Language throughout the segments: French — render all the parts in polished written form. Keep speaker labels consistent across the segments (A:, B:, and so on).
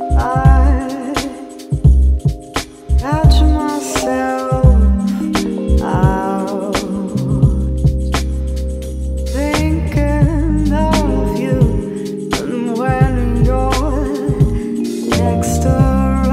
A: I catch myself out thinking of you, and when you're next around.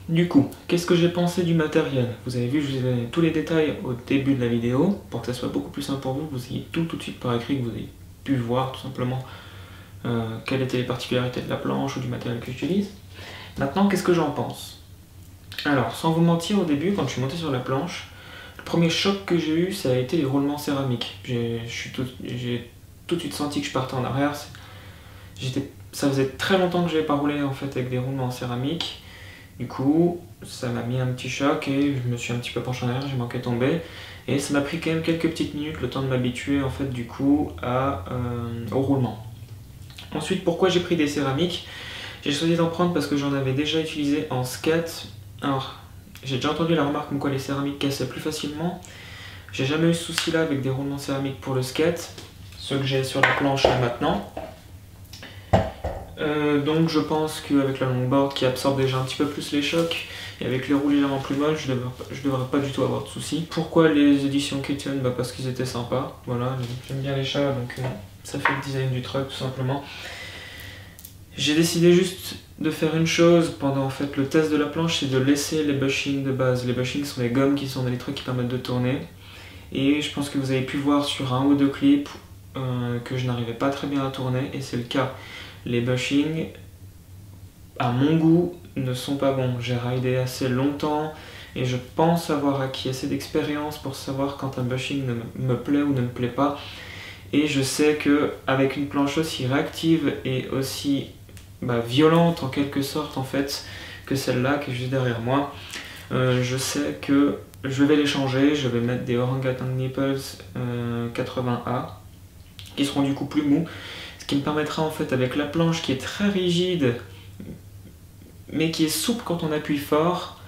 B: Du coup, qu'est-ce que j'ai pensé du matériel? Vous avez vu, je vous ai donné tous les détails au début de la vidéo, pour que ça soit beaucoup plus simple pour vous, que vous ayez tout de suite par écrit, que vous ayez pu voir tout simplement quelles étaient les particularités de la planche ou du matériel que j'utilise. Maintenant, qu'est-ce que j'en pense? Alors, sans vous mentir, au début, quand je suis monté sur la planche, le premier choc que j'ai eu, ça a été les roulements céramiques. J'ai tout de suite senti que je partais en arrière. Ça faisait très longtemps que je n'avais pas roulé en fait, avec des roulements en céramique. Du coup, ça m'a mis un petit choc et je me suis un petit peu penché en arrière, j'ai manqué de tomber. Et ça m'a pris quand même quelques petites minutes, le temps de m'habituer en fait du coup au roulement. Ensuite, pourquoi j'ai pris des céramiques? J'ai choisi d'en prendre parce que j'en avais déjà utilisé en skate. Alors, j'ai déjà entendu la remarque comme quoi les céramiques cassaient plus facilement. J'ai jamais eu ce souci là avec des roulements céramiques pour le skate, ceux que j'ai sur la planche là maintenant. Donc je pense qu'avec la longboard qui absorbe déjà un petit peu plus les chocs et avec les roues légèrement plus molles, je devrais pas du tout avoir de soucis. Pourquoi les éditions Kitchen? Parce qu'ils étaient sympas, voilà, j'aime bien les chats donc ça fait le design du truck tout simplement. J'ai décidé juste de faire une chose pendant en fait, le test de la planche, c'est de laisser les bushings de base. Les bushings sont les gommes qui sont dans les trucs qui permettent de tourner. Et je pense que vous avez pu voir sur un ou deux clips que je n'arrivais pas très bien à tourner et c'est le cas. Les bushings, à mon goût, ne sont pas bons. J'ai ridé assez longtemps et je pense avoir acquis assez d'expérience pour savoir quand un bushing me plaît ou ne me plaît pas. Et je sais qu'avec une planche aussi réactive et aussi violente en quelque sorte en fait que celle-là qui est juste derrière moi, je sais que je vais les changer. Je vais mettre des Orangutan Nipples 80A qui seront du coup plus mous. Qui me permettra en fait avec la planche qui est très rigide mais qui est souple quand on appuie fort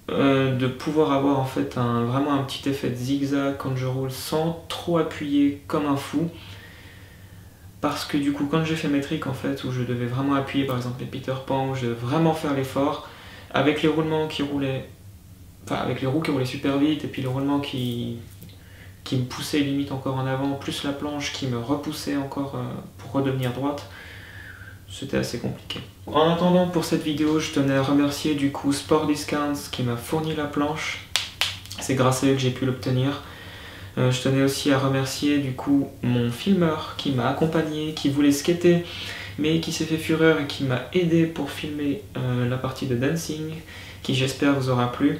B: de pouvoir avoir en fait vraiment un petit effet de zigzag quand je roule sans trop appuyer comme un fou, parce que du coup quand j'ai fait mes tricks en fait où je devais vraiment appuyer, par exemple les Peter Pan où je devais vraiment faire l'effort avec les roulements qui roulaient, avec les roues qui roulaient super vite et puis les roulements qui me poussait limite encore en avant, plus la planche qui me repoussait encore pour redevenir droite, c'était assez compliqué. En attendant, pour cette vidéo, je tenais à remercier du coup Sport Discounts qui m'a fourni la planche. C'est grâce à eux que j'ai pu l'obtenir. Je tenais aussi à remercier du coup mon filmeur qui m'a accompagné, qui voulait skater, mais qui s'est fait fureur et qui m'a aidé pour filmer la partie de dancing, qui j'espère vous aura plu.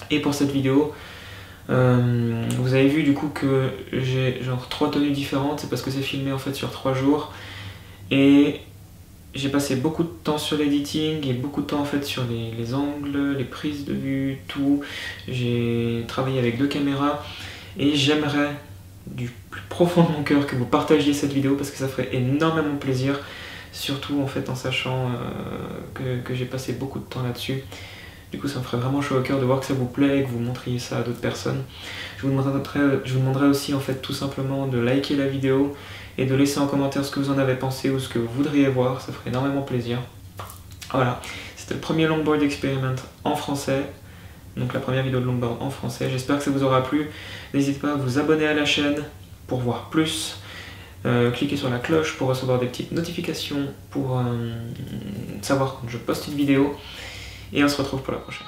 B: Et pour cette vidéo, vous avez vu du coup que j'ai genre 3 tenues différentes, c'est parce que c'est filmé en fait sur 3 jours et j'ai passé beaucoup de temps sur l'editing et beaucoup de temps en fait sur les angles, les prises de vue, tout. J'ai travaillé avec 2 caméras et j'aimerais du plus profond de mon cœur que vous partagiez cette vidéo parce que ça ferait énormément plaisir, surtout en fait en sachant que j'ai passé beaucoup de temps là-dessus. Du coup ça me ferait vraiment chaud au cœur de voir que ça vous plaît et que vous montriez ça à d'autres personnes. Je vous demanderai aussi en fait tout simplement de liker la vidéo et de laisser en commentaire ce que vous en avez pensé ou ce que vous voudriez voir, ça ferait énormément plaisir. Voilà, c'était le premier longboard experiment en français, donc la première vidéo de longboard en français. J'espère que ça vous aura plu. N'hésitez pas à vous abonner à la chaîne pour voir plus. Cliquez sur la cloche pour recevoir des petites notifications, pour savoir quand je poste une vidéo. Et on se retrouve pour la prochaine.